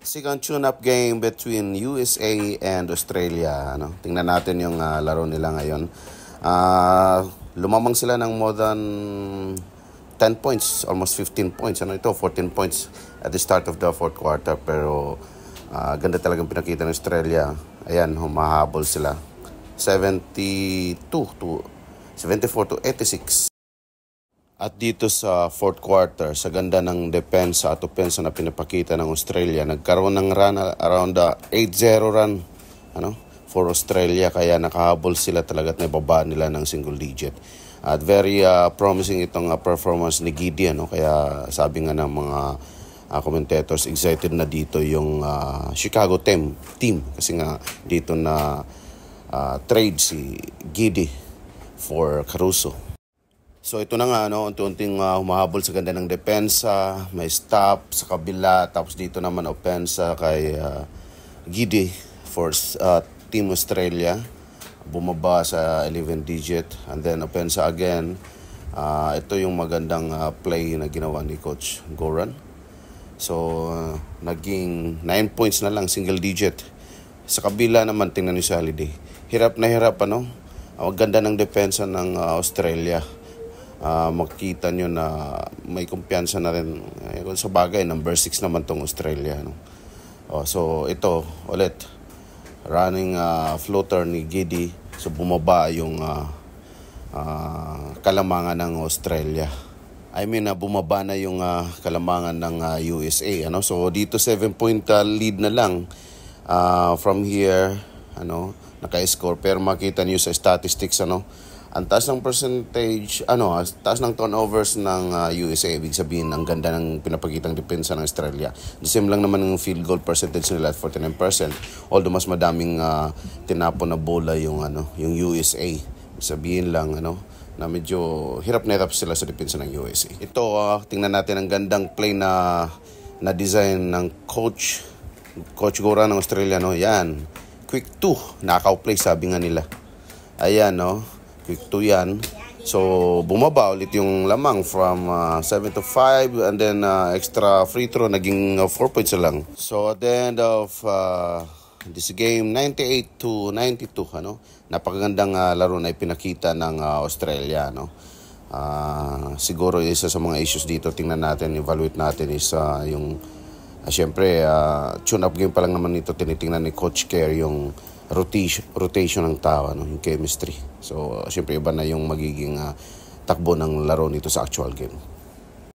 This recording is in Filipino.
Second tune-up game between USA and Australia. Tingnan natin yung laro nila ngayon. Lumamang sila ng more than 10 points, almost 15 points. 14 points at the start of the fourth quarter. Pero ganda talagang pinakita ng Australia. Ayan, humahabol sila. 74 to 86. At dito sa fourth quarter, sa ganda ng depensa at opensa na pinapakita ng Australia, nagkaroon ng run around 8-0 run for Australia. Kaya nakahabol sila talaga at naibaba nila ng single digit. At very promising itong performance ni Gideon. Kaya sabi nga ng mga commentators, excited na dito yung Chicago team. Kasi nga dito na trade si Giddy for Caruso. So ito na nga, unti-unting humahabol sa ganda ng depensa, may stop sa kabila, tapos dito naman opensa kay Giddy for Team Australia, bumaba sa 11 digit, and then opensa again. Ito yung magandang play na ginawa ni Coach Goran. So naging 9 points na lang, single digit. Sa kabila naman, tingnan ni Holiday. Hirap na hirap, ang ganda ng depensa ng Australia. Makita nyo na may kumpiyansa na rin sa bagay. Number 6 naman tong Australia. So ito ulit running floater ni Giddy. So bumaba yung kalamangan ng Australia. Bumaba na yung kalamangan ng USA. So dito 7-point lead na lang from here. Naka-score. Pero makita niyo sa statistics, ang taas ng percentage, taas ng turnovers ng USA. Ibig sabihin, ang ganda ng pinapakitang depensa ng Australia. The same lang naman ng field goal percentage nila at 49%. Although mas madaming tinapon na bola yung USA. Ibig sabihin lang, na medyo hirap na hirap sila sa depensa ng USA. Ito, tingnan natin ang gandang play na design ng Coach Goran ng Australia. Yan, quick 2, knockout play sabi nga nila. Ayan, quick 2 yan. So, bumaba ulit yung lamang from 7 to 5 and then extra free throw, naging 4 points lang. So, at the end of this game, 98 to 92, napakagandang laro na ipinakita ng Australia, siguro isa sa mga issues dito, tingnan natin, evaluate natin is yung syempre, tune-up game pa lang naman ito, tinitingnan ni Coach Kerr yung rotation ng tao, yung chemistry. So, syempre, iba na yung magiging takbo ng laro nito sa actual game.